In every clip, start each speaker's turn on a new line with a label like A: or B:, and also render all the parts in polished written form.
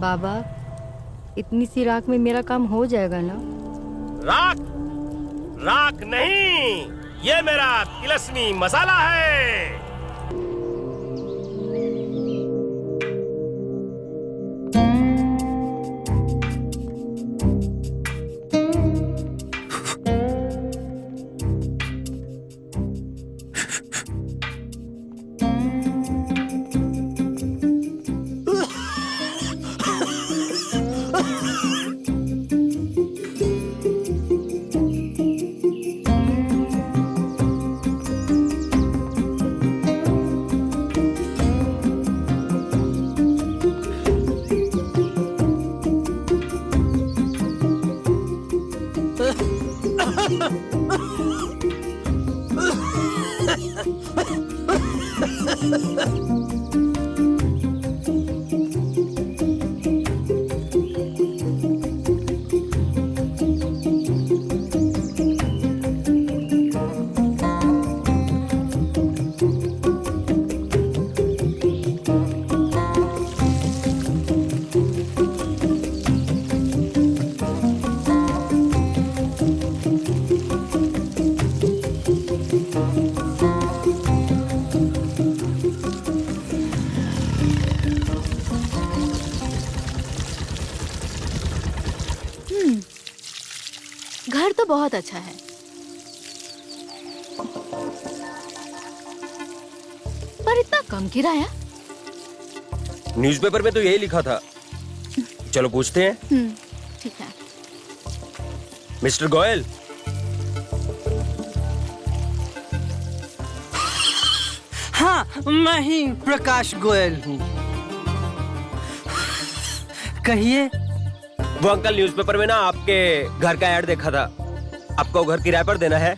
A: बाबा, इतनी सी राख में मेरा काम हो जाएगा ना?
B: राख? राख नहीं, ये मेरा तिलस्मी मसाला है।
C: घर तो बहुत अच्छा है, पर इतना कम किराया?
B: न्यूज़पेपर में तो यही लिखा था। चलो पूछते हैं।
C: ठीक है।
B: मिस्टर गोयल।
D: हाँ, मैं ही प्रकाश गोयल हूँ। कहिए।
B: वो अंकल न्यूज़पेपर में ना आपके घर का ऐड देखा था। आपको घर किराए पर देना है।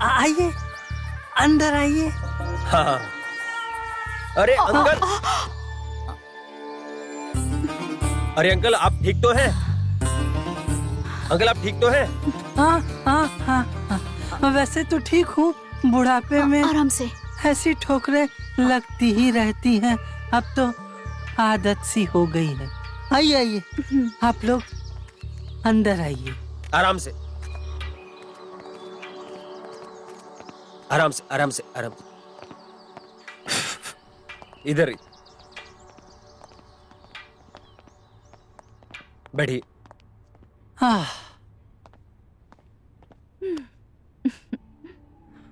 D: आइए, अंदर आइए।
B: हाँ। अरे अंकल, अरे अंकल आप ठीक तो हैं? अंकल आप ठीक तो हैं?
D: हाँ हाँ हाँ हाँ, वैसे तो ठीक हूँ। बुढ़ापे में
C: आराम से।
D: ऐसी ठोकरें लगती ही रहती हैं। अब तो आदत सी हो गई है। आइए आइए, आप लोग अंदर आइए।
B: आराम से, आराम से, आराम से, आराम से। इधर बैठिए।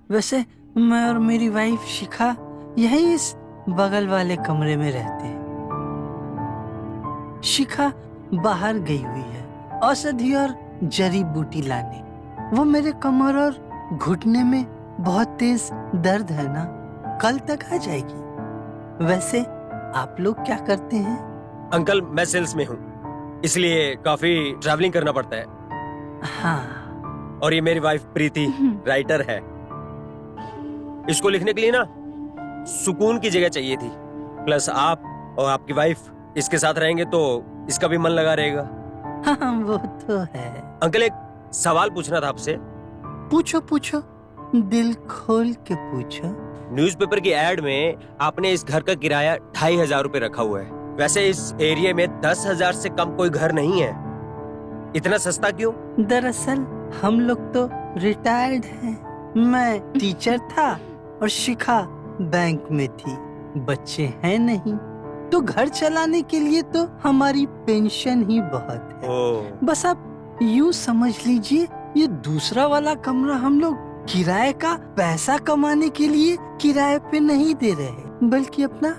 D: वैसे मैं और मेरी वाइफ शिखा यही इस बगल वाले कमरे में रहते हैं। शिखा बाहर गई हुई है औषधि और जड़ी बूटी लाने। वो मेरे कमर और घुटने में बहुत तेज दर्द है ना, कल तक आ जाएगी। वैसे आप लोग क्या करते हैं?
B: अंकल मैं सेल्स में हूँ, इसलिए काफी ट्रैवलिंग करना पड़ता है।
D: हाँ।
B: और ये मेरी वाइफ प्रीति राइटर है। इसको लिखने के लिए ना सुकून की जगह चाहिए थी। प्लस आप और आपकी वाइफ इसके साथ रहेंगे तो इसका भी मन लगा रहेगा।
D: हाँ, वो तो है।
B: अंकल एक सवाल पूछना था आपसे।
D: पूछो पूछो, दिल खोल के पूछो।
B: न्यूज़पेपर की एड में आपने इस घर का किराया 2500 रुपए रखा हुआ है। वैसे इस एरिया में 10,000 से कम कोई घर नहीं है। इतना सस्ता क्यों?
D: दरअसल हम लोग तो रिटायर्ड हैं। मैं टीचर था और शिखा बैंक में थी। बच्चे हैं नहीं, तो घर चलाने के लिए तो हमारी पेंशन ही बहुत है। बस आप यूँ समझ लीजिए, ये दूसरा वाला कमरा हम लोग किराए का पैसा कमाने के लिए किराए पे नहीं दे रहे, बल्कि अपना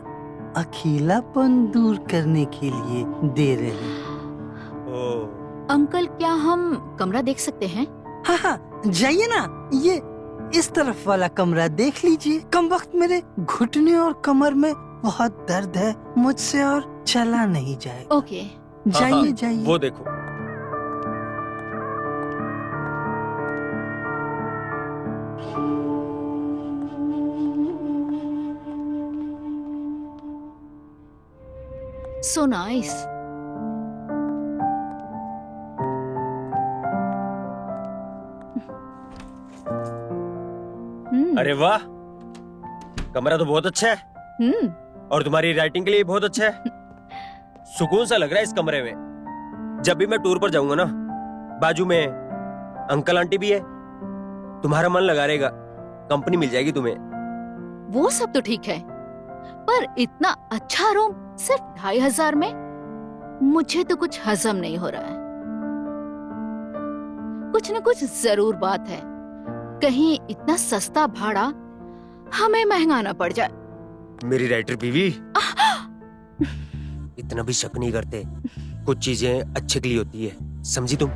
D: अकेलापन दूर करने के लिए दे रहे हैं।
C: अंकल क्या हम कमरा देख सकते हैं?
D: हाँ हाँ, जाइए ना। ये इस तरफ वाला कमरा देख लीजिए। कम वक्त मेरे घुटने और कमर में बहुत दर्द है, मुझसे और चला नहीं जाएगा।
C: ओके,
D: जाइए जाइए।
B: वो देखो।
C: So nice.
B: अरे वाह, कमरा तो बहुत अच्छा है
C: हम्म।
B: और तुम्हारी राइटिंग के लिए बहुत अच्छा है। सुकून सा लग रहा है इस कमरे में। जब भी मैं टूर पर जाऊंगा ना, बाजू में अंकल आंटी भी है, तुम्हारा मन लगा रहेगा, कंपनी मिल जाएगी तुम्हें।
C: वो सब तो ठीक है, पर इतना अच्छा रूम सिर्फ 2500 में? मुझे तो कुछ हजम नहीं हो रहा है। कुछ न कुछ जरूर बात है। कहीं इतना सस्ता भाड़ा हमें महंगा ना पड़ जाए।
B: मेरी राइटर बीवी इतना भी शक नहीं करते। कुछ चीजें अच्छे के लिए होती है, समझी तुम?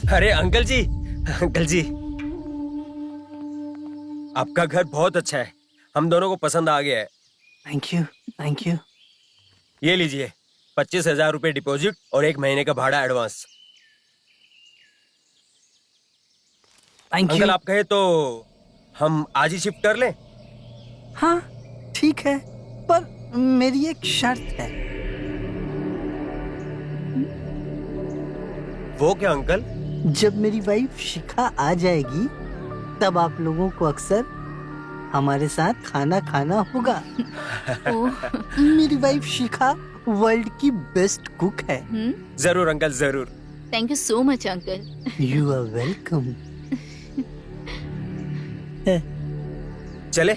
B: अरे अंकल जी, अंकल जी, आपका घर बहुत अच्छा है, हम दोनों को पसंद आ गया है।
D: Thank you, thank you.
B: ये लीजिए 25,000 रुपए डिपॉजिट और 1 महीने का भाड़ा एडवांस।
D: Thank
B: uncle
D: you.
B: आप कहे तो हम आज ही शिफ्ट कर लें?
D: हाँ ठीक है, पर मेरी एक शर्त है।
B: वो क्या अंकल?
D: जब मेरी वाइफ शिखा आ जाएगी तब आप लोगों को अक्सर हमारे साथ खाना खाना होगा।
C: ओह,
D: मेरी वाइफ शिखा वर्ल्ड की बेस्ट कुक है।
B: जरूर अंकल, जरूर।
C: Thank you so much uncle.
D: You are welcome.
B: चले?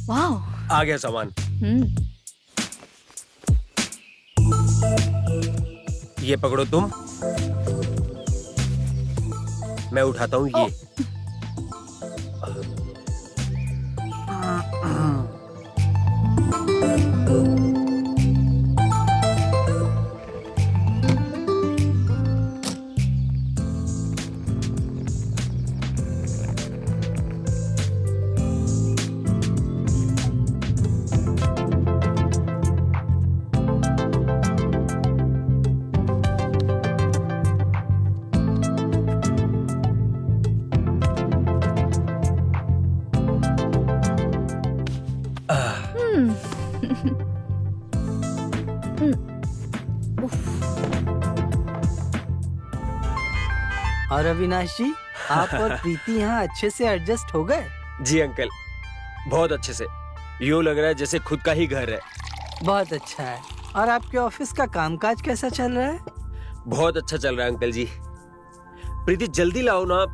C: वाह।
B: आ गया सामान। ये पकड़ो तुम, मैं उठाता हूँ ये।
D: और अविनाश जी, आप और प्रीति यहाँ अच्छे से एडजस्ट हो गए?
B: जी अंकल, बहुत अच्छे से। यूं लग रहा है जैसे खुद का ही घर है।
D: बहुत अच्छा है। और आपके ऑफिस का कामकाज कैसा चल रहा है?
B: बहुत अच्छा चल रहा है अंकल जी। प्रीति जल्दी लाओ ना,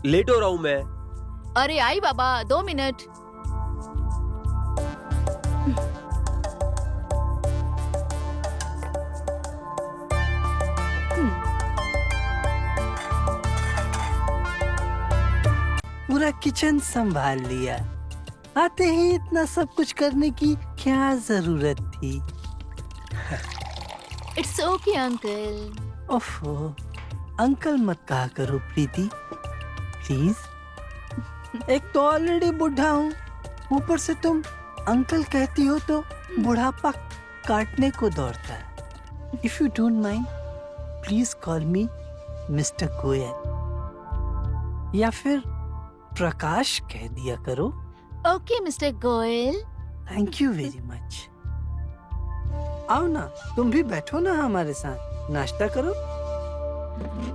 B: लेट हो रहा हूँ मैं।
C: अरे आई बाबा, 2 मिनट।
D: पूरा किचन संभाल लिया। आते ही इतना सब कुछ करने की क्या जरूरत थी?
C: It's okay uncle.
D: ओफो, अंकल मत कहा करो प्रीति, प्लीज। एक तो ऑलरेडी बुढ़ा हूँ, ऊपर से तुम अंकल कहती हो तो बुढ़ापा काटने को दौड़ता है। If you don't mind, please call me mister Goyal, या फिर प्रकाश कह दिया करो।
C: Okay mister Goyal.
D: Thank you very much. आओ ना, तुम भी बैठो ना हमारे साथ, नाश्ता करो।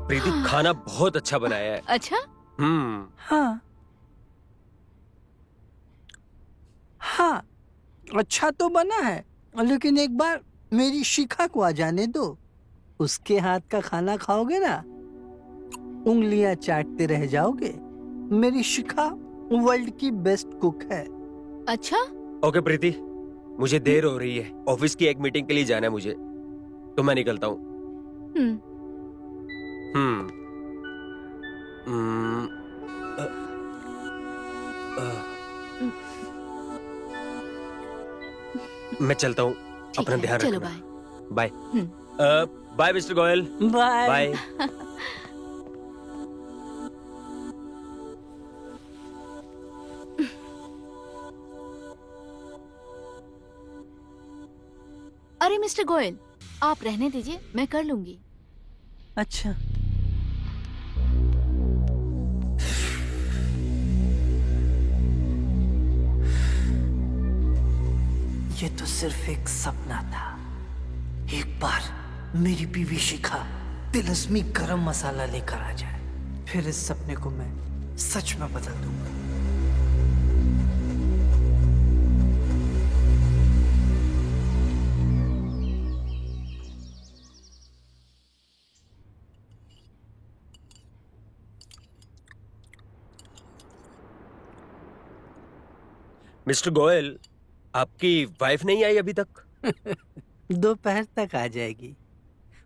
B: प्रीति खाना बहुत अच्छा बनाया है।
C: अच्छा।
D: हाँ हाँ, अच्छा तो बना है, लेकिन एक बार मेरी शिखा को आ जाने दो। उसके हाथ का खाना खाओगे ना, उंगलियां चाटते रह जाओगे। मेरी शिखा वर्ल्ड की बेस्ट कुक है।
C: अच्छा।
B: ओके प्रीति, मुझे देर हो रही है, ऑफिस की एक मीटिंग के लिए जाना है मुझे, तो मैं निकलता हूँ।
C: हम्म।
B: हम्म। मैं चलता हूँ,
C: ठीक
B: अपना
C: है,
B: ध्यान
C: चलो
B: रखना।
C: Bye.
B: Bye. Bye Mr Goyal.
D: Bye.
B: Bye.
C: अरे मिस्टर गोयल, आप रहने दीजिए, मैं कर लूंगी।
D: अच्छा, ये तो सिर्फ एक सपना था। एक बार मेरी बीवी शिखा तिलस्मी गरम मसाला लेकर आ जाए, फिर इस सपने को मैं सच में बदल दूंगा।
B: मिस्टर गोयल, आपकी वाइफ नहीं आई अभी तक?
D: दोपहर तक आ जाएगी।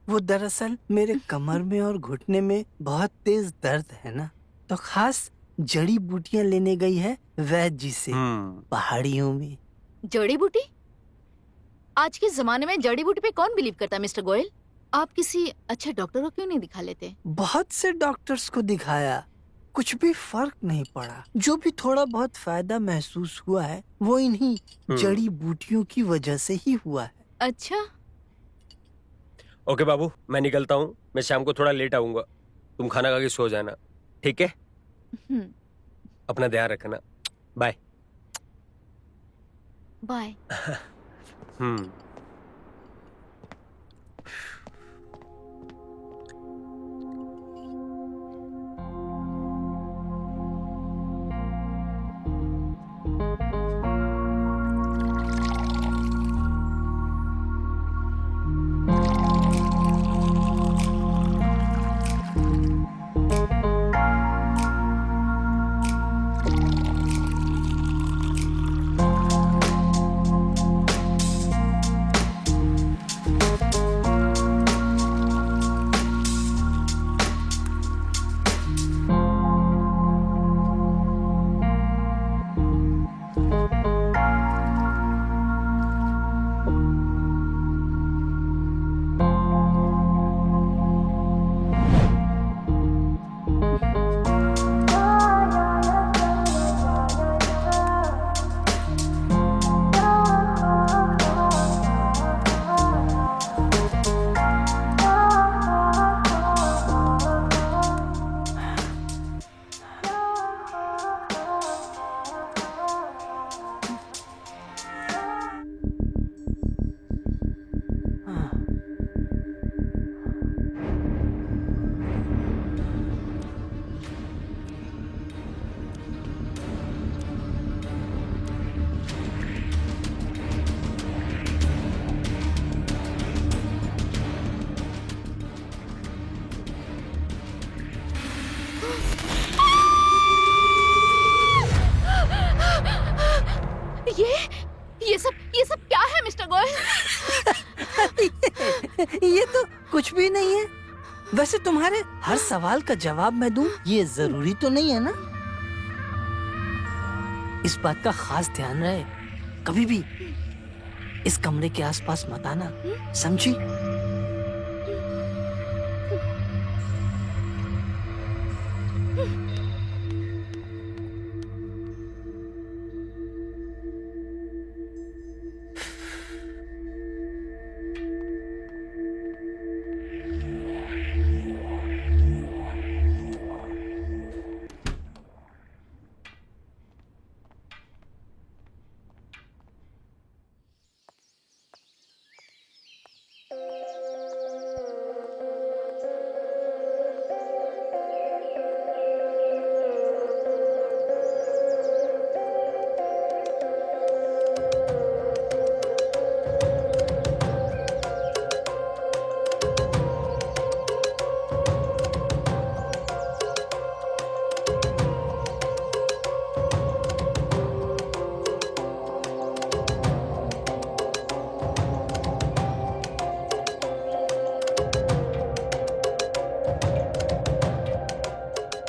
D: वो दरअसल मेरे कमर में और घुटने में बहुत तेज दर्द है ना, तो खास जड़ी बूटियां लेने गई है वैद्य जी से पहाड़ियों में।
C: जड़ी बूटी? आज के जमाने में जड़ी बूटी पे कौन बिलीव करता है मिस्टर गोयल? आप किसी अच्छे डॉक्टर को क्यों नहीं दिखा लेते?
D: बहुत से डॉक्टर्स को दिखाया, कुछ भी फर्क नहीं पड़ा। जो भी थोड़ा बहुत फायदा महसूस हुआ है वो इन्हीं जड़ी बूटियों की वजह से ही हुआ है।
C: अच्छा,
B: ओके बाबू, मैं निकलता हूँ। मैं शाम को थोड़ा लेट आऊंगा। तुम खाना खा के सो जाना, ठीक है? अपना ध्यान रखना। बाय।
C: बाय।
B: हम्म।
C: ये सब क्या है मिस्टर गोयल?
D: ये तो कुछ भी नहीं है। वैसे तुम्हारे हर सवाल का जवाब मैं दूं ये जरूरी तो नहीं है ना। इस बात का खास ध्यान रहे, कभी भी इस कमरे के आसपास मत आना, समझी?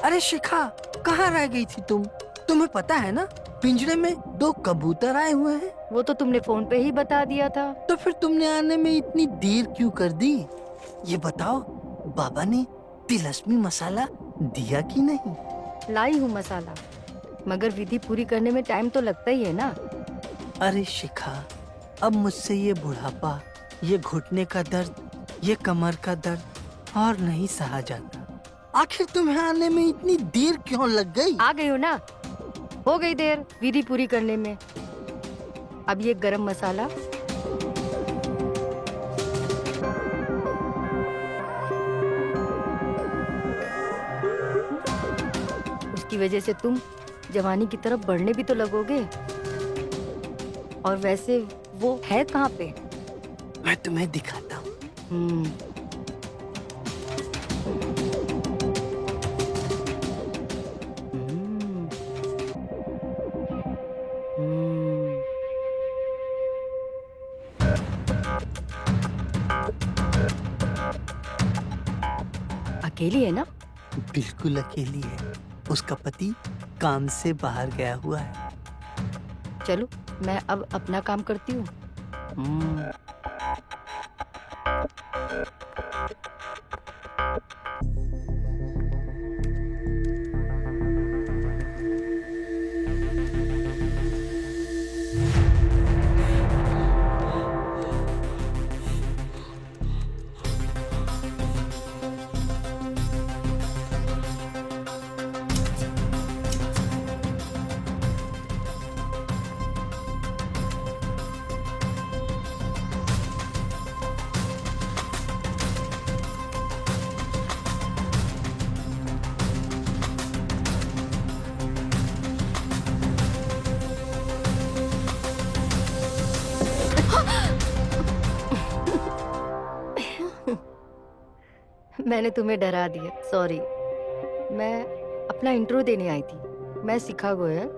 D: अरे शिखा, कहाँ रह गई थी तुम? तुम्हें पता है ना, पिंजरे में 2 कबूतर आए हुए हैं।
A: वो तो तुमने फोन पे ही बता दिया था।
D: तो फिर तुमने आने में इतनी देर क्यों कर दी? ये बताओ, बाबा ने तिलस्मी मसाला दिया कि नहीं?
A: लाई हूँ मसाला, मगर विधि पूरी करने में टाइम तो लगता ही है ना।
D: अरे शिखा, अब मुझसे ये बुढ़ापा, ये घुटने का दर्द, ये कमर का दर्द और नहीं सहा जाता। आखिर तुम्हें आने में इतनी देर क्यों लग गई?
A: आ गई हो ना, हो गई देर विधि पूरी करने में। अब ये गरम मसाला उसकी वजह से तुम जवानी की तरफ बढ़ने भी तो लगोगे। और वैसे वो है कहाँ पे?
D: मैं तुम्हें दिखाता हूँ।
A: हम्म, हम्म, हम्म। अकेली है ना?
D: बिल्कुल अकेली है। उसका पति काम से बाहर गया हुआ है।
A: चलो मैं अब अपना काम करती हूँ। हम्म, मैंने तुम्हें डरा दिया, सॉरी। मैं अपना इंट्रो देने आई थी। मैं शिखा गोयल,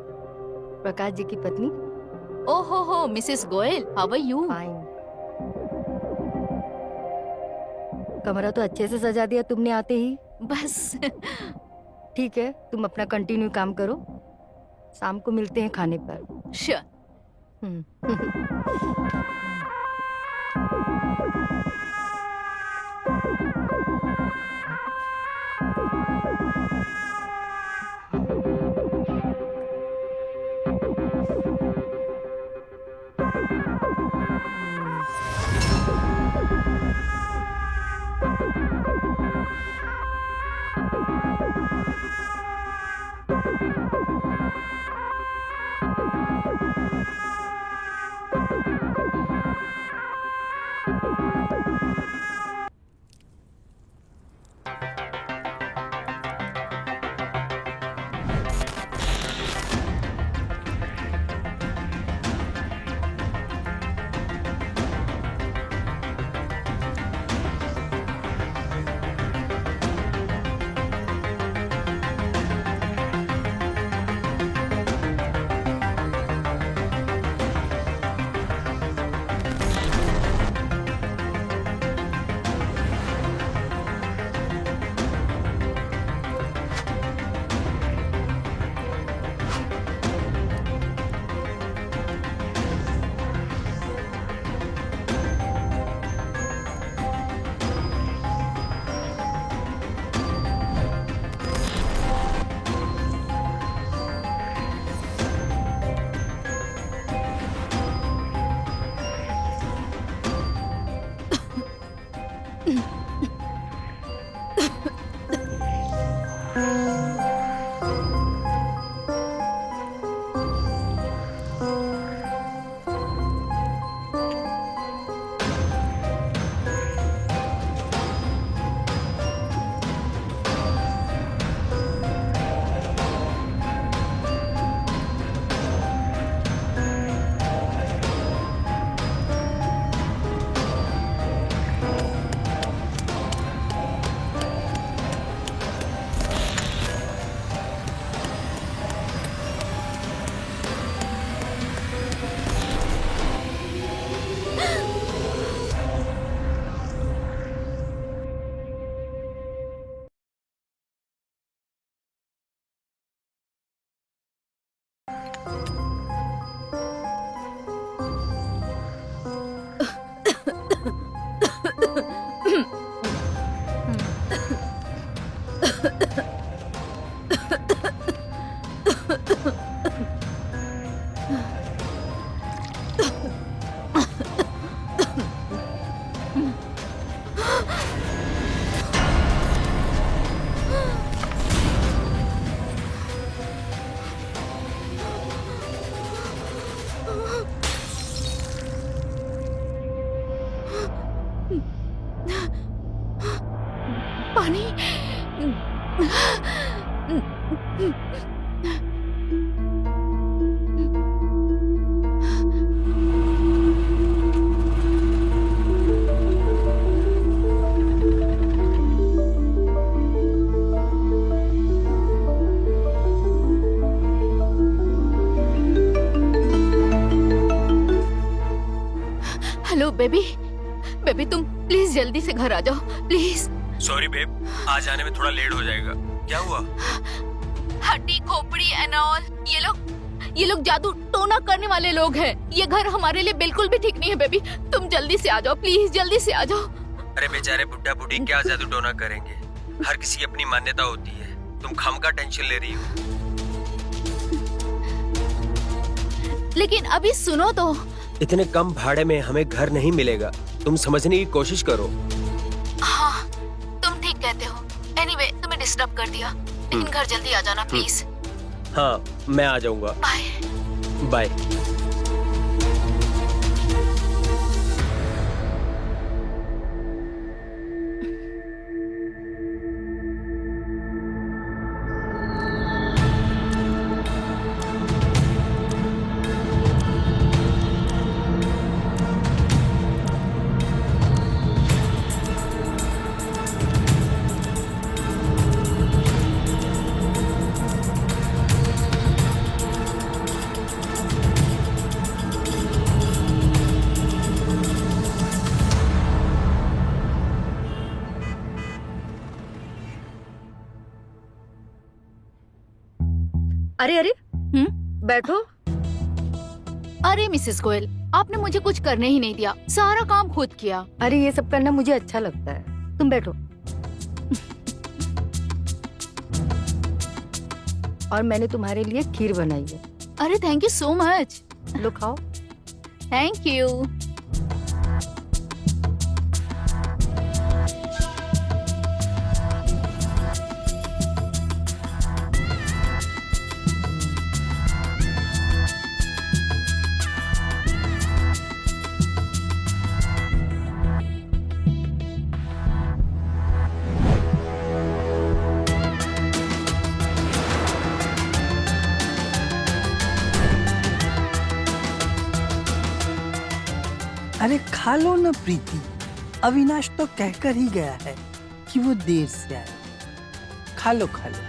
A: प्रकाश जी की पत्नी।
C: ओहो हो Mrs Goyal, how are you?
A: Fine. कमरा तो अच्छे से सजा दिया तुमने आते ही।
C: बस
A: ठीक है, तुम अपना कंटिन्यू काम करो, शाम को मिलते हैं खाने पर।
C: श्योर।
A: हम्म।
C: पानी। हेलो बेबी, बेबी तुम प्लीज जल्दी से घर आ जाओ प्लीज।
B: सॉरी बेब, आज आने में थोड़ा लेट हो जाएगा। क्या हुआ?
C: हड्डी खोपड़ी एंड ऑल, ये लोग जादू टोना करने वाले लोग हैं। ये घर हमारे लिए बिल्कुल भी ठीक नहीं है बेबी, तुम जल्दी से आ जाओ प्लीज, जल्दी से आ जाओ।
B: अरे बेचारे बुड्ढा बुढ़ी क्या जादू टोना करेंगे, हर किसी की अपनी मान्यता होती है। तुम खामखा टेंशन ले रही हो।
C: लेकिन अभी सुनो तो।
B: इतने कम भाड़े में हमें घर नहीं मिलेगा, तुम समझने की कोशिश करो।
C: हाँ तुम ठीक कहते हो। एनीवे तुम्हें डिस्टर्ब कर दिया, लेकिन घर जल्दी आ जाना प्लीज।
B: हाँ मैं आ जाऊंगा।
C: Bye
B: bye.
A: अरे अरे, बैठो।
C: अरे मिसेस गोयल, आपने मुझे कुछ करने ही नहीं दिया, सारा काम खुद किया।
A: अरे ये सब करना मुझे अच्छा लगता है, तुम बैठो। और मैंने तुम्हारे लिए खीर बनाई है।
C: अरे थैंक यू सो मच।
A: लो खाओ।
C: Thank you.
D: अरे खा लो ना प्रीति, अविनाश तो कहकर ही गया है कि वो देर से आए। खा लो खा लो।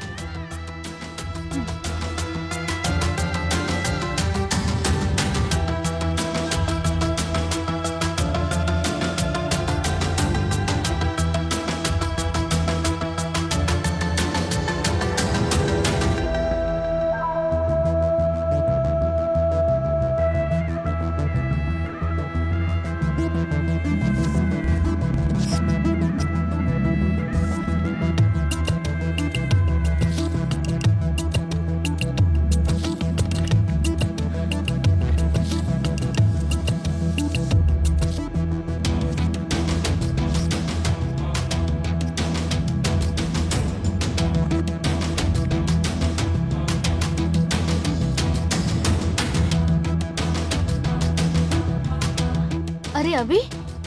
C: अरे अभी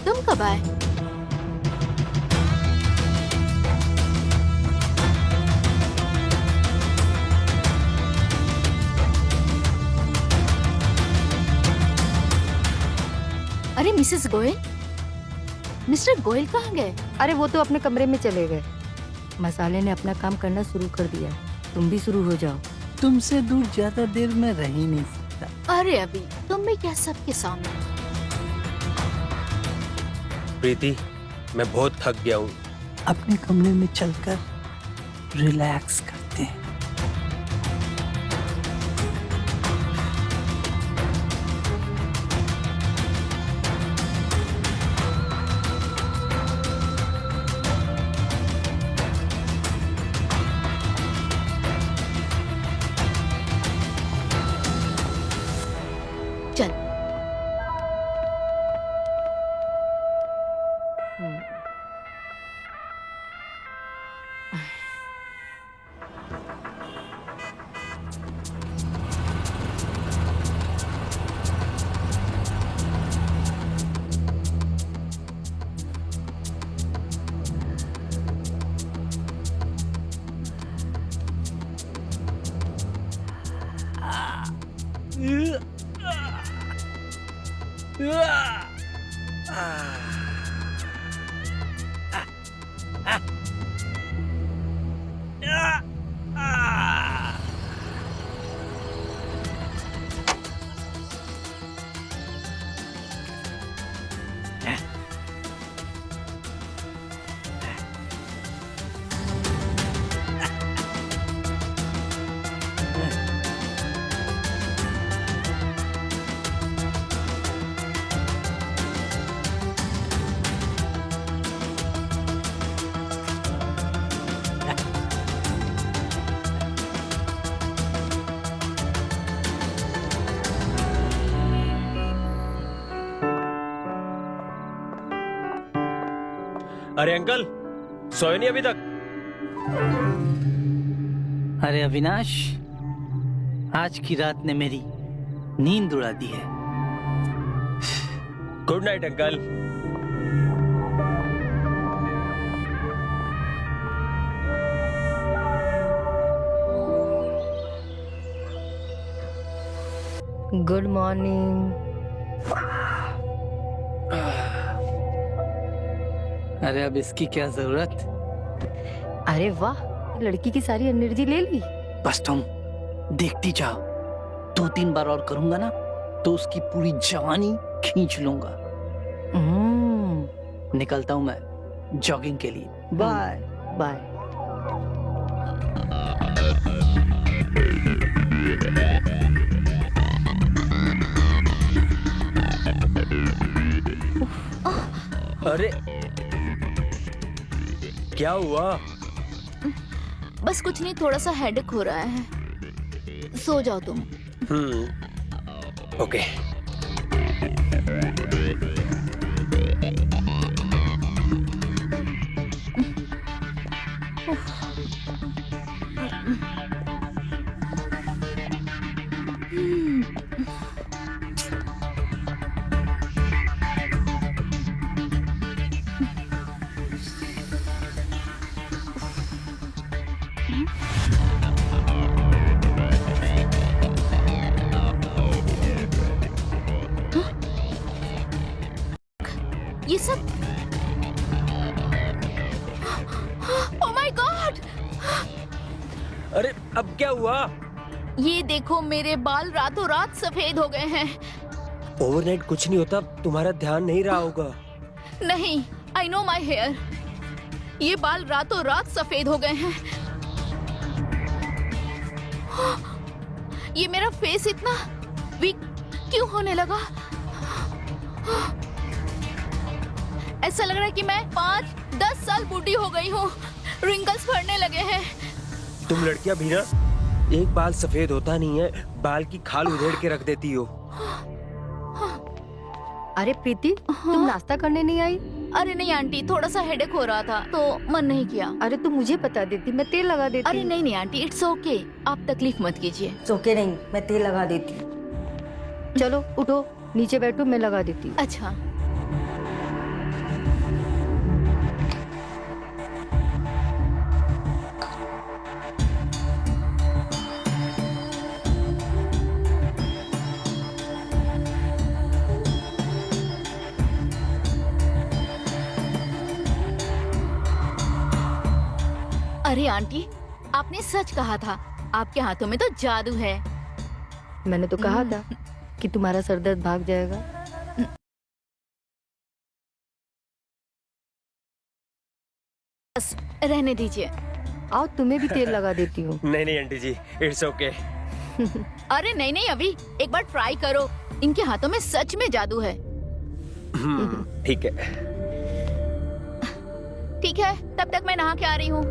C: तुम कब आए? अरे मिसेस गोयल, मिस्टर गोयल कहाँ गए?
A: अरे वो तो अपने कमरे में चले गए। मसाले ने अपना काम करना शुरू कर दिया, तुम भी शुरू हो जाओ।
D: तुमसे दूर ज्यादा देर में रह ही नहीं सकता।
C: अरे अभी तुम भी क्या सबके सामने?
B: प्रीति, मैं बहुत थक गया हूँ।
D: अपने कमरे में चलकर रिलैक्स करते हैं।
B: अरे अंकल, सोए नहीं अभी तक?
D: अरे अविनाश, आज की रात ने मेरी नींद उड़ा दी है।
B: Good night uncle.
A: Good morning.
D: अरे अब इसकी क्या जरूरत?
A: अरे वाह, लड़की की सारी एनर्जी ले ली।
D: बस तुम देखती जाओ, 2-3 बार और करूंगा ना तो उसकी पूरी जवानी खींच लूंगा। निकलता हूं मैं जॉगिंग के लिए। Bye
A: bye.
B: अरे क्या हुआ?
C: बस कुछ नहीं, थोड़ा सा हेडेक हो रहा है। सो जाओ तुम।
B: ओके।
C: ये सब ओह माय गॉड!
B: अरे अब क्या हुआ?
C: ये देखो, मेरे बाल रातों रात सफेद हो गए हैं।
B: ओवरनाइट कुछ नहीं होता, तुम्हारा ध्यान नहीं रहा होगा।
C: नहीं, आई नो माई हेयर। ये बाल रातों रात सफेद हो गए हैं। ये मेरा फेस इतना वीक क्यों होने लगा? ऐसा लग रहा है कि मैं 5-10 साल बूढ़ी हो गई हूँ। रिंकल्स पड़ने लगे हैं।
B: तुम लड़कियां भी ना, एक बाल सफेद होता नहीं है, बाल की खाल उधेड़ के रख देती हो।
A: अरे प्रीति, तुम नाश्ता करने नहीं आई?
C: अरे नहीं आंटी, थोड़ा सा हेडेक हो रहा था तो मन नहीं किया।
A: अरे तुम मुझे बता देती, मैं तेल लगा देती।
C: अरे नहीं नहीं आंटी, इट्स ओके, आप तकलीफ मत कीजिए।
A: ओके नहीं, मैं तेल लगा देती। चलो उठो, नीचे बैठो, मैं लगा देती हूँ।
C: अच्छा। अरे आंटी, आपने सच कहा था, आपके हाथों में तो जादू है।
A: मैंने तो कहा था कि तुम्हारा सर दर्द भाग जाएगा।
C: बस रहने दीजिए।
A: आओ, तुम्हें भी तेल लगा देती हूँ।
B: नहीं नहीं आंटी जी, इट्स ओके।
C: अरे नहीं नहीं, अभी एक बार ट्राई करो। इनके हाथों में सच में जादू है।
B: ठीक है।
C: ठीक है, तब तक मैं नहा के आ रही हूँ।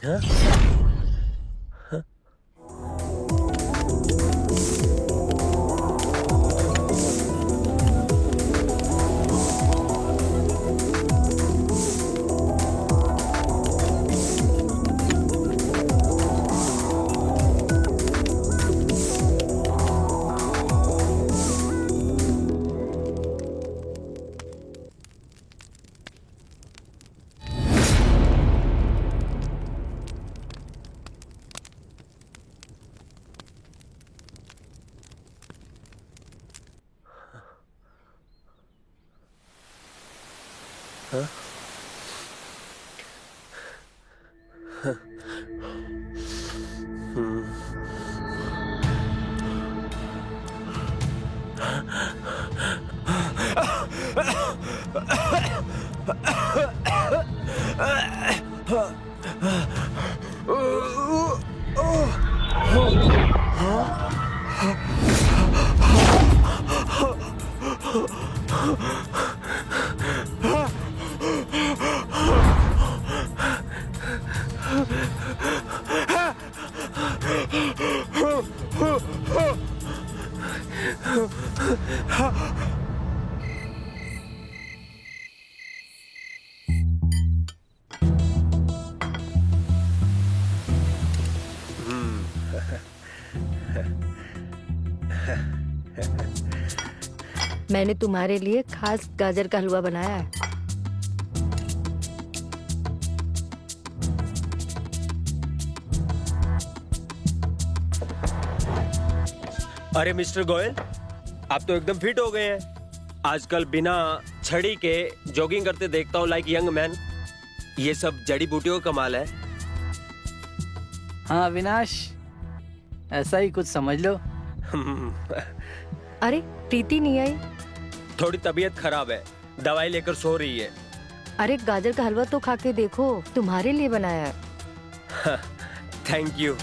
B: हाँ? हाँ?
A: मैंने तुम्हारे लिए खास गाजर का हलवा बनाया है।
B: अरे मिस्टर गोयल, आप तो एकदम फिट हो गए हैं। आजकल बिना छड़ी के जॉगिंग करते देखता हूँ लाइक यंग मैन। ये सब जड़ी बूटियों का कमाल है।
D: हाँ अविनाश, ऐसा ही कुछ समझ लो।
A: अरे प्रीति नहीं आई?
B: थोड़ी तबीयत खराब है, दवाई लेकर सो रही है।
A: अरे गाजर का हलवा तो खा के देखो, तुम्हारे लिए बनाया है।
B: Thank you.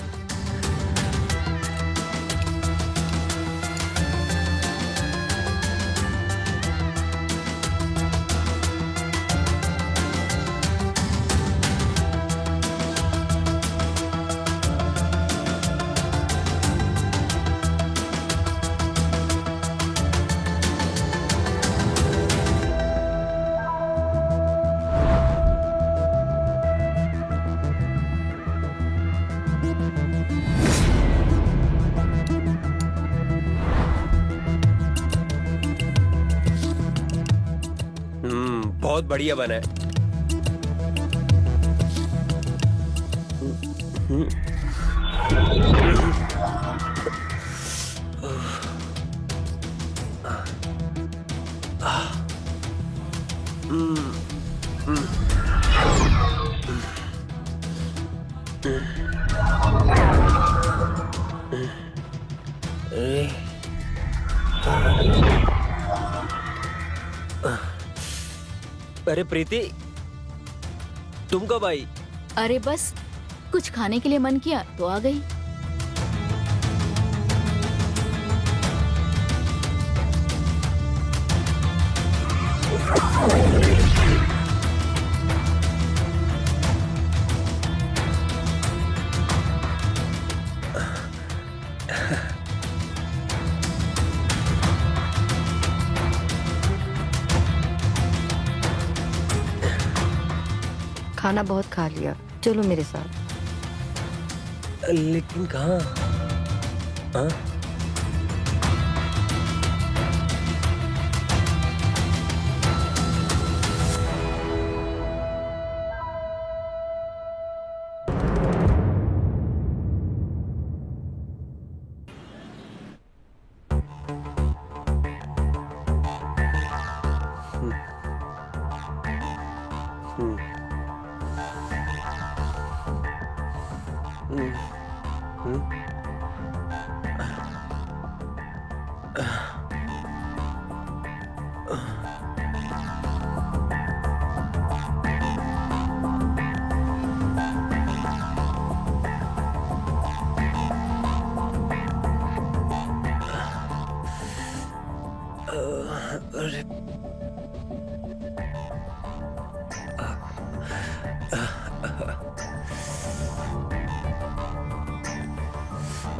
B: बहुत बढ़िया बना है। अरे प्रीति, तुम कब आई?
C: अरे बस कुछ खाने के लिए मन किया तो आ गई।
A: खाना बहुत खा लिया, चलो मेरे साथ।
B: लेकिन कहाँ? हाँ?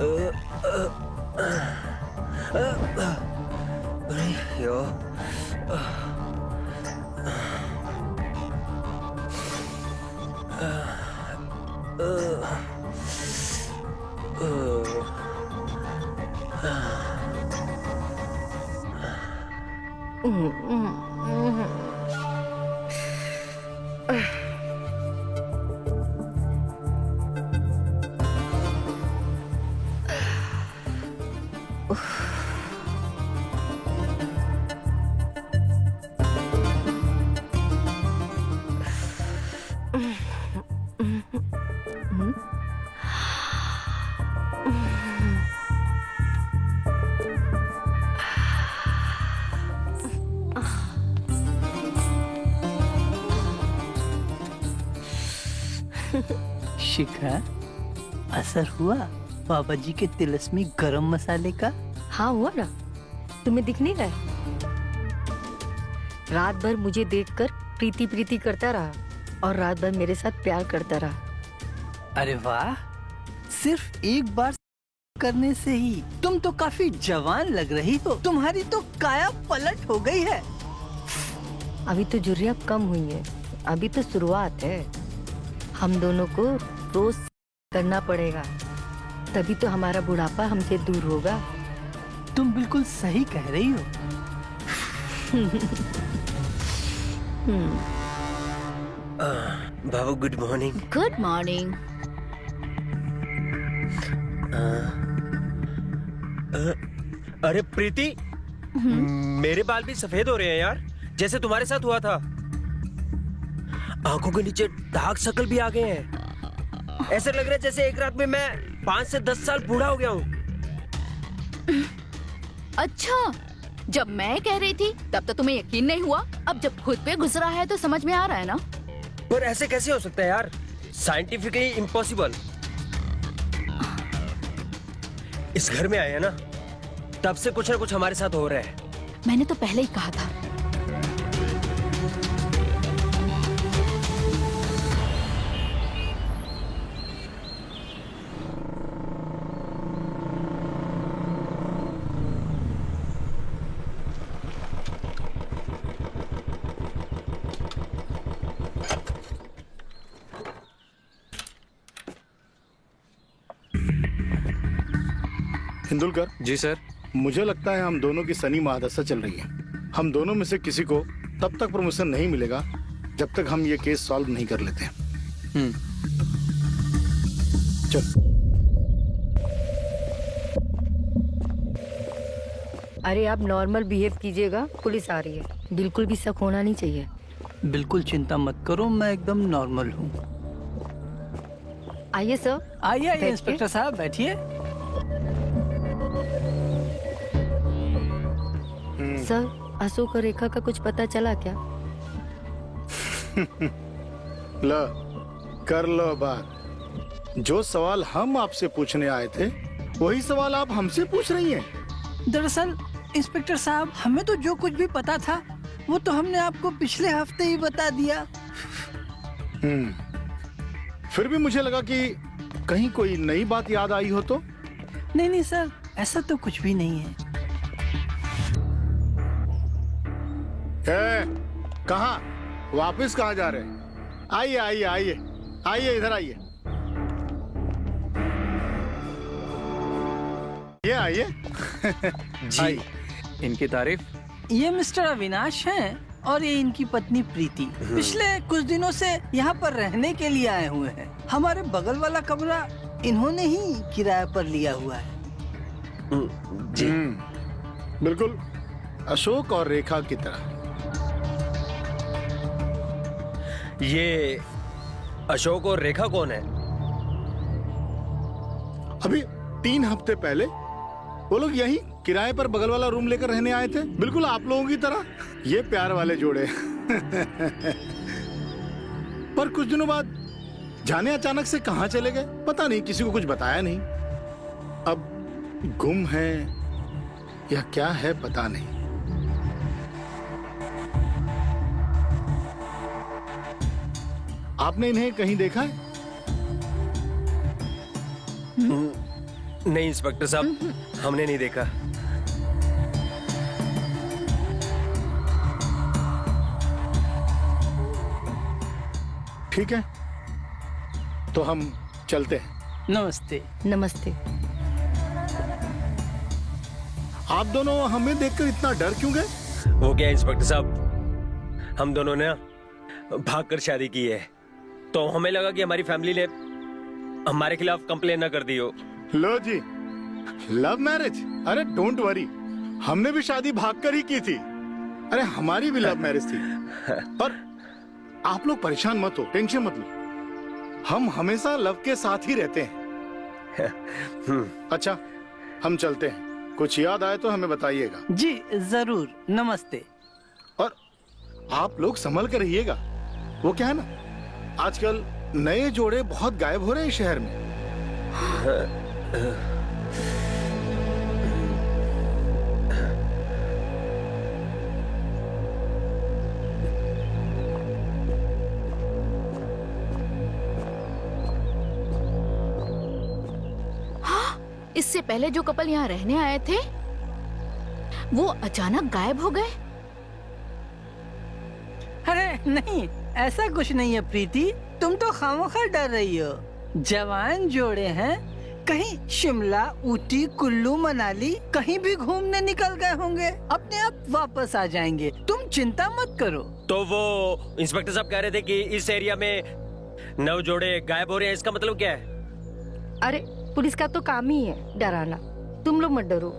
B: अरे यार
D: शिखा, असर हुआ बाबा जी के तिलस्मी गरम मसाले का?
A: हाँ हुआ ना, तुम्हें दिख नहीं रहा है? रात भर मुझे देखकर प्रीति प्रीति करता रहा और रात भर मेरे साथ प्यार करता रहा।
D: अरे वाह, सिर्फ एक बार करने से ही तुम तो काफी जवान लग रही हो। तुम्हारी तो काया पलट हो गई है।
A: अभी तो झुर्रियाँ कम हुई है, अभी तो शुरुआत है। हम दोनों को रोज करना पड़ेगा, तभी तो हमारा बुढ़ापा हमसे दूर होगा।
D: तुम बिल्कुल सही कह रही हो।
B: बाबू गुड मॉर्निंग।
C: Good morning.
B: अरे प्रीति, मेरे बाल भी सफेद हो रहे हैं यार, जैसे तुम्हारे साथ हुआ था। आंखों के नीचे डार्क सर्कल भी आ गए हैं। ऐसे लग रहा है जैसे एक रात में मैं 5 से 10 साल बूढ़ा हो गया हूँ।
C: अच्छा, जब मैं कह रही थी तब तो तुम्हें यकीन नहीं हुआ, अब जब खुद पे गुजरा है तो समझ में आ रहा है ना।
B: पर ऐसे कैसे हो सकता है यार, साइंटिफिकली इम्पॉसिबल। इस घर में आए हैं ना, तब से कुछ ना कुछ हमारे साथ हो रहा है।
C: मैंने तो पहले ही कहा था।
E: हिंदुलकर
F: जी सर।
E: मुझे लगता है हम दोनों की सनी महादशा चल रही है। हम दोनों में से किसी को तब तक प्रमोशन नहीं मिलेगा जब तक हम ये केस सॉल्व नहीं कर लेते हैं। चल।
A: अरे आप नॉर्मल बिहेव कीजिएगा, पुलिस आ रही है। बिल्कुल भी शक होना नहीं चाहिए।
D: बिल्कुल चिंता मत करो, मैं एकदम नॉर्मल हूँ।
A: आइए सर।
D: आइए
A: बैठिए।
D: इंस्पेक्टर साहब बैठिए।
A: सर, अशोक और रेखा का कुछ पता चला क्या?
E: लो, कर लो बात। जो सवाल हम आपसे पूछने आए थे वही सवाल आप हमसे पूछ रही हैं।
D: दरअसल इंस्पेक्टर साहब, हमें तो जो कुछ भी पता था वो तो हमने आपको पिछले हफ्ते ही बता दिया।
E: फिर भी मुझे लगा कि कहीं कोई नई बात याद आई हो तो।
D: नहीं नहीं सर, ऐसा तो कुछ भी नहीं है।
E: कहाँ वापस कहाँ जा रहे हैं? आइए आइए आइए आइए, इधर आइए। ये आइए।
F: जी।
E: आइए।
F: इनकी तारीफ।
D: ये मिस्टर अविनाश हैं और ये इनकी पत्नी प्रीति। पिछले कुछ दिनों से यहाँ पर रहने के लिए आए हुए हैं। हमारे बगल वाला कमरा इन्होंने ही किराए पर लिया हुआ है।
B: जी।
E: बिल्कुल अशोक और रेखा की तरह।
B: ये अशोक और रेखा कौन है?
E: अभी 3 हफ्ते पहले वो लोग यहीं किराए पर बगल वाला रूम लेकर रहने आए थे, बिल्कुल आप लोगों की तरह। ये प्यार वाले जोड़े। पर कुछ दिनों बाद जाने अचानक से कहां चले गए पता नहीं, किसी को कुछ बताया नहीं। अब गुम है या क्या है पता नहीं। आपने इन्हें कहीं देखा है?
B: नहीं इंस्पेक्टर साहब, हमने नहीं देखा।
E: ठीक है, तो हम चलते हैं।
D: नमस्ते।
A: नमस्ते।
E: आप दोनों हमें देखकर इतना डर क्यों गए?
B: वो क्या इंस्पेक्टर साहब, हम दोनों ने भागकर शादी की है, तो हमें लगा कि हमारी फैमिली ने हमारे खिलाफ कंप्लेन ना कर दी हो।
E: लो जी, लव मैरिज? अरे डोंट वरी, हमने भी शादी भागकर ही की थी। अरे हमारी भी लव मैरिज थी। पर आप लोग परेशान मत हो, टेंशन मत लो, हम हमेशा लव के साथ ही रहते हैं। अच्छा, हम चलते हैं। कुछ याद आए तो हमें बताइएगा।
D: जी जरूर। नमस्ते।
E: और आप लोग संभल कर रहिएगा। वो क्या है ना, आजकल नए जोड़े बहुत गायब हो रहे हैं शहर में।
C: इससे पहले जो कपल यहाँ रहने आए थे वो अचानक गायब हो गए।
D: अरे नहीं, ऐसा कुछ नहीं है प्रीति, तुम तो खामोखा डर रही हो। जवान जोड़े हैं, कहीं शिमला, ऊटी, कुल्लू, मनाली कहीं भी घूमने निकल गए होंगे, अपने आप वापस आ जाएंगे, तुम चिंता मत करो।
B: तो वो इंस्पेक्टर साहब कह रहे थे कि इस एरिया में 9 जोड़े गायब हो रहे हैं, इसका मतलब क्या है?
A: अरे पुलिस का तो काम ही है डराना, तुम लोग मत डरो।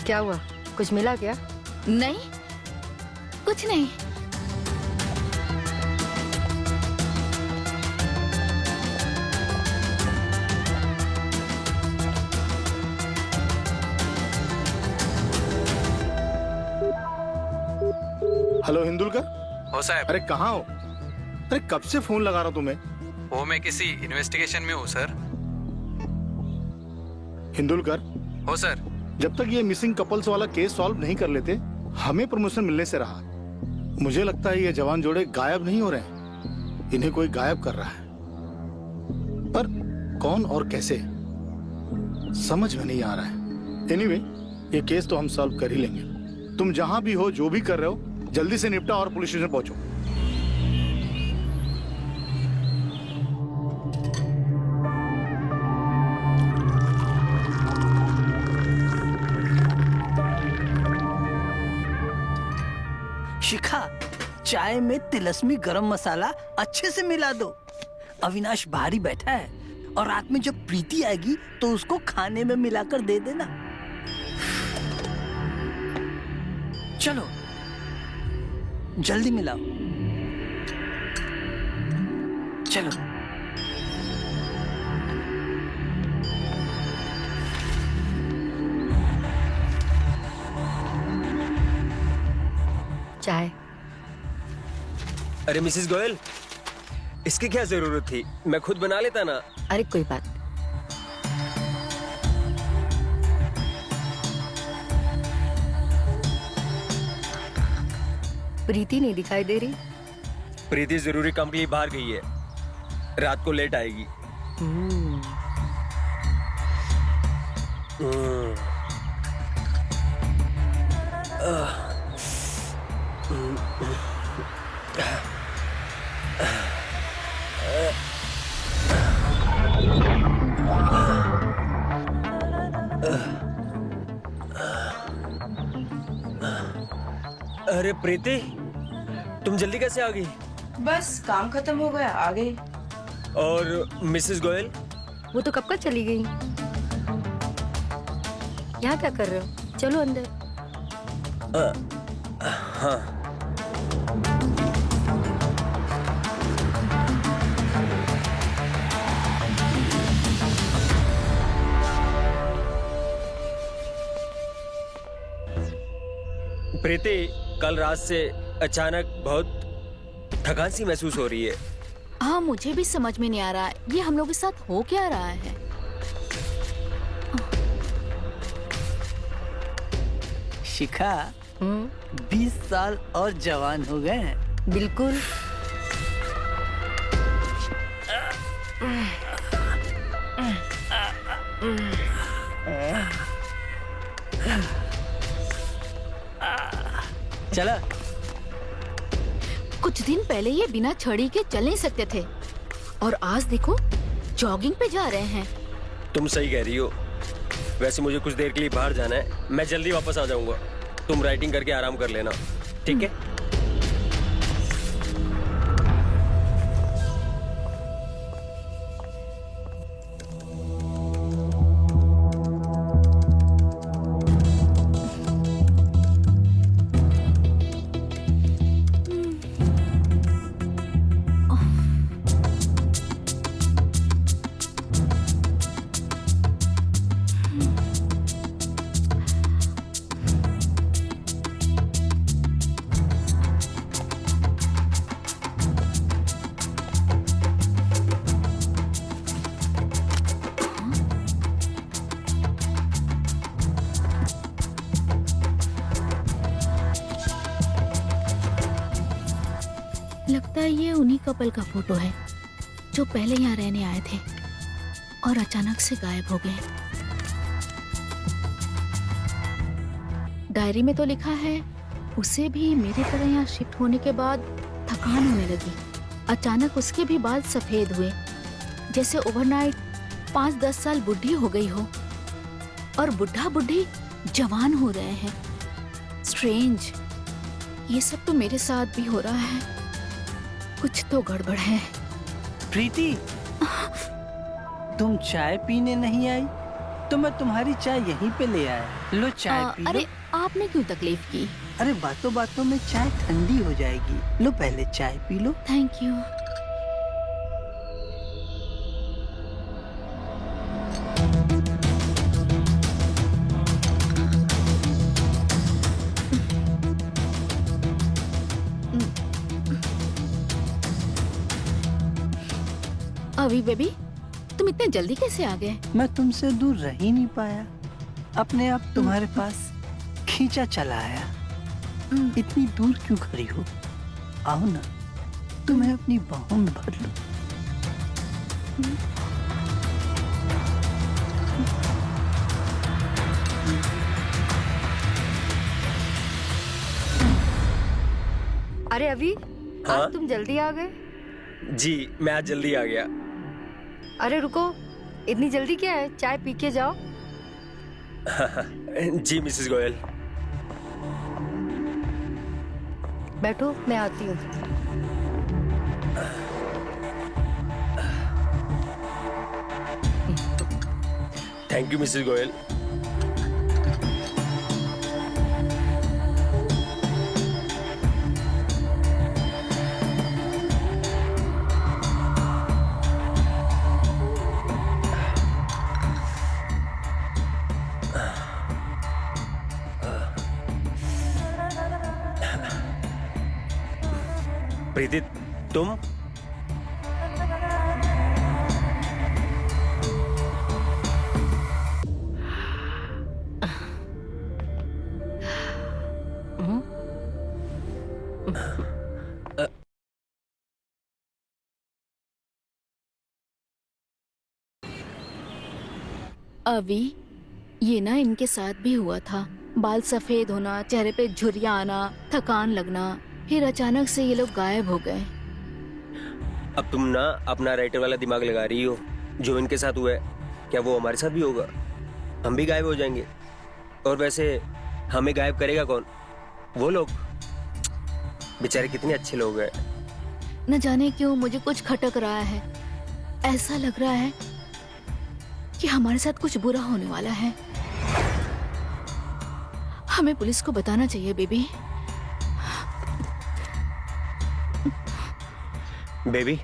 A: क्या हुआ, कुछ मिला क्या?
C: नहीं, कुछ नहीं।
E: हेलो हिंदुलकर।
F: हो साहब।
E: अरे कहाँ हो? अरे कब से फोन लगा रहा हूं तुम्हें।
F: वो मैं किसी इन्वेस्टिगेशन में हूँ सर।
E: हिंदुलकर,
F: हो सर।
E: जब तक ये मिसिंग कपल्स वाला केस सॉल्व नहीं कर लेते, हमें प्रमोशन मिलने से रहा। मुझे लगता है ये जवान जोड़े गायब नहीं हो रहे हैं, इन्हें कोई गायब कर रहा है। पर कौन और कैसे, समझ में नहीं आ रहा है। एनीवे, ये केस तो हम सॉल्व कर ही लेंगे। तुम जहां भी हो, जो भी कर रहे हो, जल्दी से निपटा और पुलिस स्टेशन पहुंचो।
D: शिखा, चाय में तिलस्मी गरम मसाला अच्छे से मिला दो। अविनाश बाहर ही बैठा है और रात में जब प्रीति आएगी तो उसको खाने में मिलाकर दे देना। चलो जल्दी मिलाओ। चलो।
A: चाय।
B: अरे मिसेस गोयल, इसकी क्या जरूरत थी, मैं खुद बना लेता ना।
A: अरे कोई बात। प्रीति नहीं दिखाई दे रही।
B: प्रीति जरूरी काम के लिए बाहर गई है, रात को लेट आएगी। अरे प्रीति, तुम जल्दी कैसे आ गई?
G: बस काम खत्म हो गया, आ गई।
B: और मिसेस गोयल?
A: वो तो कब का चली गई। यहाँ क्या कर रहे हो? चलो अंदर।
B: हाँ। प्रीति, कल रात से अचानक बहुत थकान सी महसूस हो रही है।
C: हाँ, मुझे भी समझ में नहीं आ रहा है ये हम लोग के साथ हो क्या रहा है।
D: शिखा 20 साल और जवान हो गए हैं।
A: बिल्कुल।
D: चला।
C: कुछ दिन पहले ये बिना छड़ी के चल नहीं सकते थे और आज देखो जॉगिंग पे जा रहे हैं।
B: तुम सही कह रही हो। वैसे मुझे कुछ देर के लिए बाहर जाना है, मैं जल्दी वापस आ जाऊंगा। तुम राइटिंग करके आराम कर लेना, ठीक है?
C: लगता है ये उन्हीं कपल का फोटो है जो पहले यहाँ रहने आए थे और अचानक से गायब हो गए। डायरी में तो लिखा है उसे भी मेरी तरह यहाँ शिफ्ट होने के बाद थकान होने लगी। अचानक उसके भी बाल सफेद हुए, जैसे ओवरनाइट 5-10 साल बुढ़ी हो गई हो और बुढ़ा बुढ़ी जवान हो रहे हैं। स्ट्रेंज, ये सब तो मेरे साथ भी हो रहा है। कुछ तो गड़बड़ है।
D: प्रीति, तुम चाय पीने नहीं आई तो मैं तुम्हारी चाय यहीं पे ले आया। लो चाय पी लो।
C: अरे आपने क्यों तकलीफ की?
D: अरे बातों बातों में चाय ठंडी हो जाएगी। लो पहले चाय पी लो।
C: Thank you. अभी बेबी, तुम इतने जल्दी कैसे आ गए?
D: मैं तुमसे दूर रह ही नहीं पाया, अपने आप तुम्हारे पास खींचा चला आया। इतनी दूर क्यों खड़ी हो? आओ ना, तुम्हें अपनी बाहों में भर लो।
A: अरे अभी,
B: हाँ?
A: आज तुम जल्दी आ गए।
B: जी, मैं आज जल्दी आ गया।
A: अरे रुको, इतनी जल्दी क्या है? चाय पी के जाओ।
B: जी मिसेस गोयल।
A: बैठो, मैं आती हूँ।
B: Thank you Mrs Goyal. Preeti, तुम?
C: अभी ये ना इनके साथ भी हुआ था। बाल सफेद होना, चेहरे पे झुर्रियां आना, थकान लगना, फिर अचानक से ये लोग गायब हो गए।
B: अब तुम ना अपना राइटर वाला दिमाग लगा रही हो। जो इनके साथ हुआ है, क्या वो हमारे साथ भी होगा? हम भी गायब हो जाएंगे। और वैसे हमें गायब करेगा कौन? वो लोग। बेचारे कितने अच्छे लोग हैं।
C: न जाने क्यों मुझे कुछ खटक रहा है। ऐसा लग रहा है कि हमारे साथ कुछ बुरा होने वाला है। हमें पुलिस को बताना चाहिए बेबी।
B: बेबी,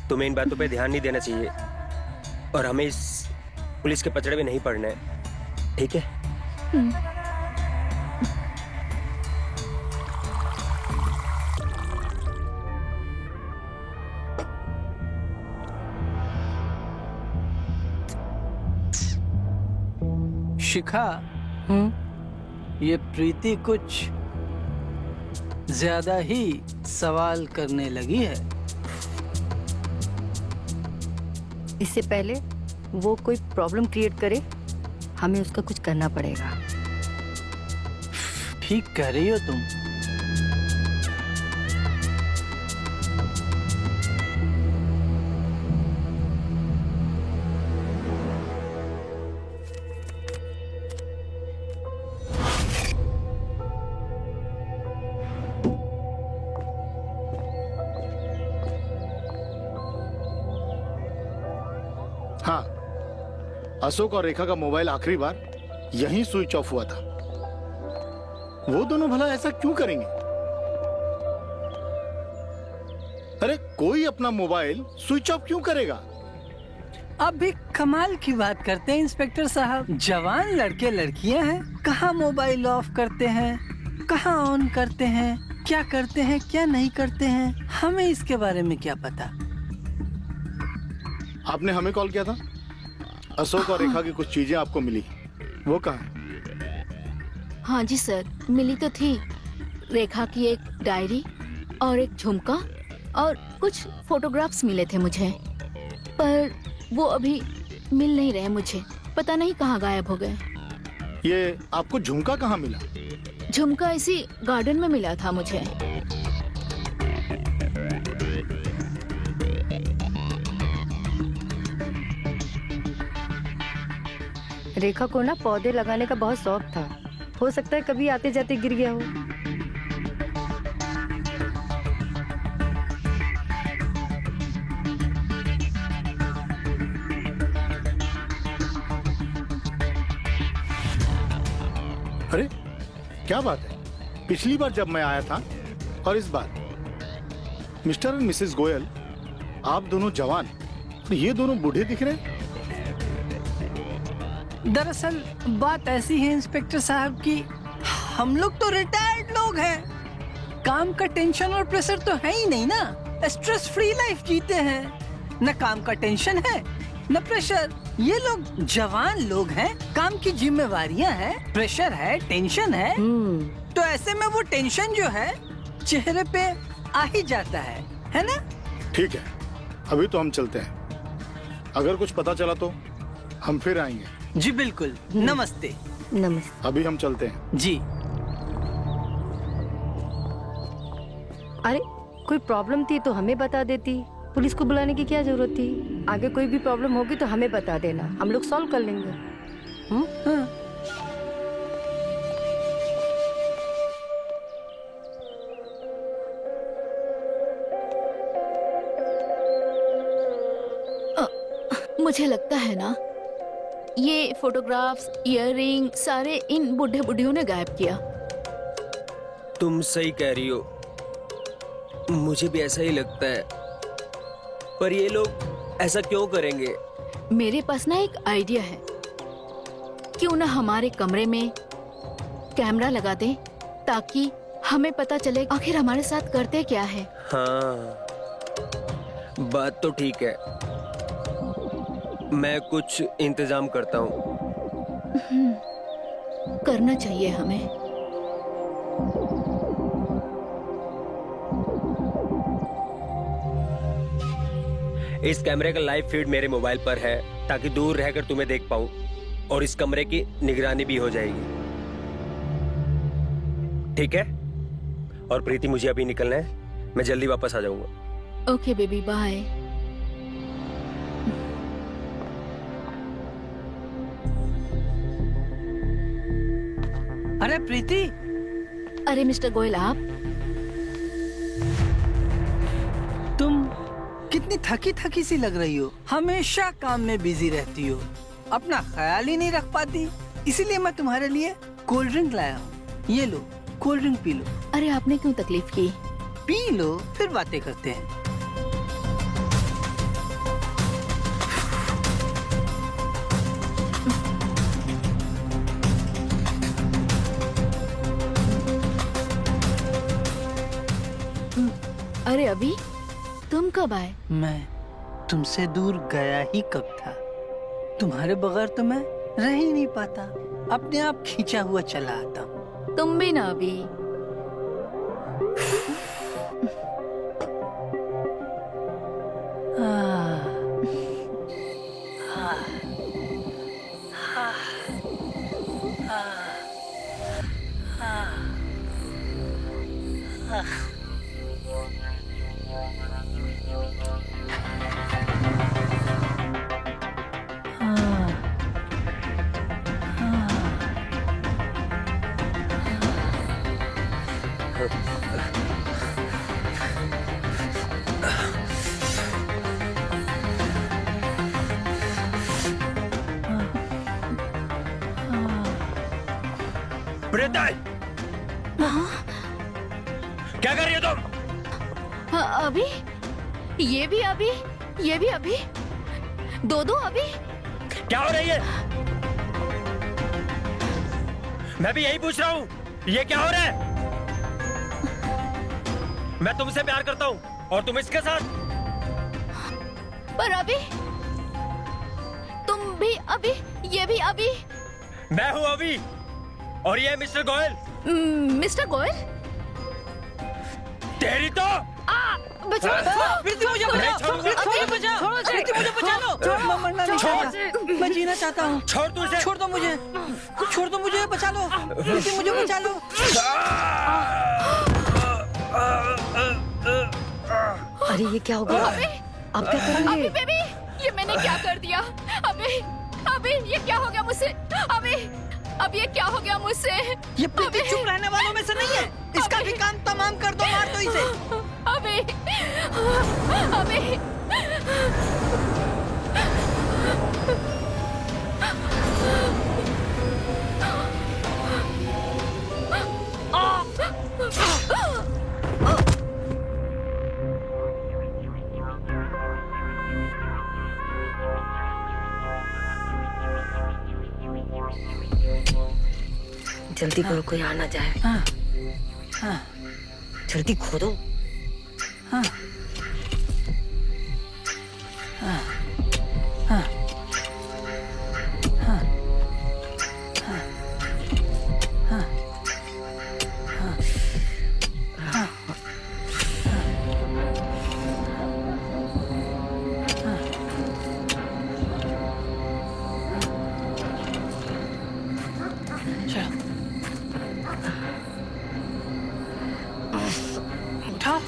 B: तुम्हें इन बातों पे ध्यान नहीं देना चाहिए और हमें इस पुलिस के पचड़े में नहीं पड़ना है, ठीक है?
D: शिखा, ये प्रीति कुछ ज्यादा ही सवाल करने लगी है।
A: इससे पहले वो कोई प्रॉब्लम क्रिएट करे, हमें उसका कुछ करना पड़ेगा।
D: ठीक कह रही हो तुम।
E: हाँ, अशोक और रेखा का मोबाइल आखिरी बार यहीं स्विच ऑफ हुआ था। वो दोनों भला ऐसा क्यों करेंगे? अरे कोई अपना मोबाइल स्विच ऑफ क्यों करेगा?
D: अब भी कमाल की बात करते हैं इंस्पेक्टर साहब। जवान लड़के लड़कियां हैं, कहाँ मोबाइल ऑफ करते हैं, कहाँ ऑन करते हैं, क्या करते हैं, क्या नहीं करते हैं, हमें इसके बारे में क्या पता।
E: आपने हमें कॉल किया था? अशोक और रेखा की कुछ चीजें आपको मिली, वो कहाँ है?
C: हाँ जी सर, मिली तो थी। रेखा की एक डायरी और एक झुमका और कुछ फोटोग्राफ्स मिले थे मुझे, पर वो अभी मिल नहीं रहे मुझे। पता नहीं कहाँ गायब हो गए।
E: ये आपको झुमका कहाँ मिला?
C: झुमका इसी गार्डन में मिला था मुझे।
A: रेखा को ना पौधे लगाने का बहुत शौक था, हो सकता है कभी आते जाते गिर गया हो।
E: अरे क्या बात है, पिछली बार जब मैं आया था और इस बार मिस्टर एंड मिसेस गोयल, आप दोनों जवान और ये दोनों बूढ़े दिख रहे हैं।
D: दरअसल बात ऐसी है इंस्पेक्टर साहब कि हम लोग तो रिटायर्ड लोग हैं। काम का टेंशन और प्रेशर तो है ही नहीं ना। स्ट्रेस फ्री लाइफ जीते हैं। न काम का टेंशन है न प्रेशर। ये लोग जवान लोग हैं, काम की जिम्मेवारियां हैं, प्रेशर है, टेंशन है। तो ऐसे में वो टेंशन जो है चेहरे पे आ ही जाता है ना?
E: ठीक है, अभी तो हम चलते हैं। अगर कुछ पता चला तो हम फिर आएंगे।
D: जी बिल्कुल। नमस्ते।
A: नमस्ते।
E: अभी हम चलते हैं।
D: जी।
A: अरे कोई प्रॉब्लम थी तो हमें बता देती, पुलिस को बुलाने की क्या जरूरत थी? आगे कोई भी प्रॉब्लम होगी तो हमें बता देना, हम लोग सॉल्व कर लेंगे।
D: हाँ।
C: मुझे लगता है ना ये फोटोग्राफ्स, इयररिंग सारे इन बूढ़े बुढ़ियों ने गायब किया।
B: तुम सही कह रही हो, मुझे भी ऐसा ही लगता है। पर ये लोग ऐसा क्यों करेंगे?
C: मेरे पास ना एक आइडिया है। क्यों ना हमारे कमरे में कैमरा लगा दें ताकि हमें पता चले आखिर हमारे साथ करते क्या है।
B: हाँ, बात तो ठीक है। मैं कुछ इंतजाम करता हूँ।
C: करना चाहिए हमें।
B: इस कैमरे का लाइव फीड मेरे मोबाइल पर है ताकि दूर रहकर तुम्हें देख पाऊं और इस कमरे की निगरानी भी हो जाएगी। ठीक है? और प्रीति, मुझे अभी निकलना है, मैं जल्दी वापस आ जाऊंगा।
C: Okay baby, bye.
D: अरे प्रीति।
C: अरे मिस्टर गोयल, आप
D: तुम कितनी थकी थकी सी लग रही हो, हमेशा काम में बिजी रहती हो, अपना ख्याल ही नहीं रख पाती। इसीलिए मैं तुम्हारे लिए कोल्ड ड्रिंक लाया हूँ। ये लो, कोल्ड ड्रिंक पी लो।
C: अरे आपने क्यों तकलीफ की?
D: पी लो, फिर बातें करते हैं।
C: अरे अभी तुम कब आए?
D: मैं तुमसे दूर गया ही कब था? तुम्हारे बगैर तो मैं रह ही नहीं पाता। अपने आप खींचा हुआ चला आता हूँ।
C: तुम भी ना अभी।
B: प्रीति, क्या कर रही हो तुम?
C: अभी ये भी अभी, ये भी अभी, दो अभी।
B: क्या हो रही है? मैं भी यही पूछ रहा हूँ, ये क्या हो रहा है? मैं तुमसे प्यार करता हूँ और तुम इसके साथ।
C: पर अभी तुम भी अभी, ये भी अभी।
B: मैं हूँ अभी और ये है मिस्टर गोयल।
C: मिस्टर गोयल?
B: तेरी तो
C: बचाओ!
D: प्रीति मुझे बचाओ! प्रीति मुझे बचाओ! प्रीति मुझे बचा लो! मैं मरना नहीं चाहता, मैं जीना चाहता हूँ।
B: छोड़ तू इसे।
D: छोड़ दो मुझे, छोड़ दो मुझे, बचा लो! प्रीति मुझे बचा लो!
A: अरे ये क्या हो गया? आप क्या
C: अभी
A: करेंगे?
C: बेबी, ये मैंने क्या कर दिया? अभी ये क्या हो गया मुझसे? अब ये क्या हो गया मुझसे?
D: ये प्रीति चुप रहने वालों में से नहीं है। इसका भी काम तमाम कर दो, मार दो इसे।
C: अभी
A: जल्दी करो, कोई आ ना जाए।
D: हाँ,
A: जल्दी खोदो।
D: हाँ, हाँ, हाँ, हाँ, हाँ, हाँ, उठा।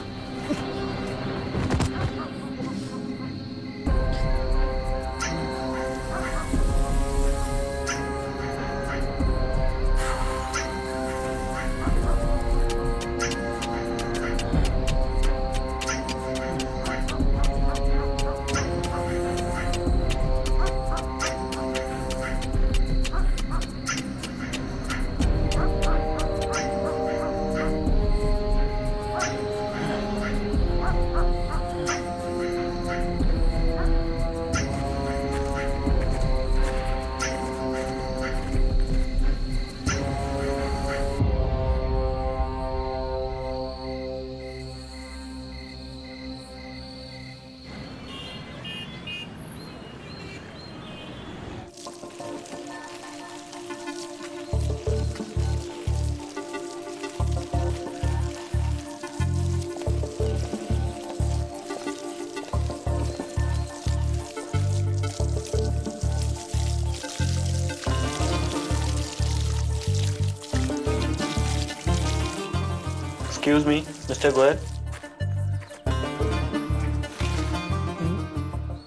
G: Excuse me, Mr. Goyal.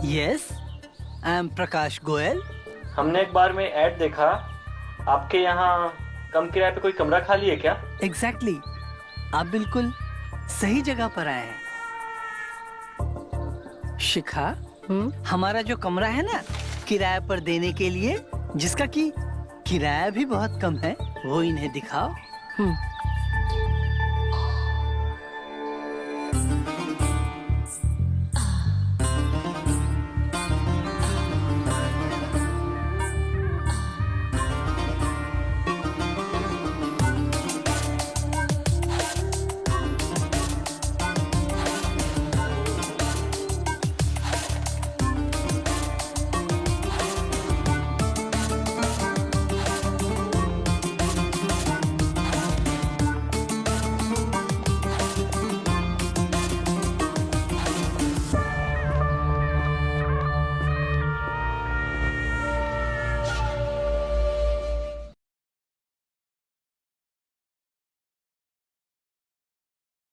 D: Yes, I am प्रकाश गोयल।
G: हमने एक बार में ऐड देखा, आपके यहाँ कम किराए पे कोई कमरा खाली है क्या?
D: Exactly, आप बिल्कुल सही जगह पर आए हैं। शिखा,
A: हम्म?
D: हमारा जो कमरा है ना किराए पर देने के लिए, जिसका कि किराया भी बहुत कम है, वो इन्हें दिखाओ।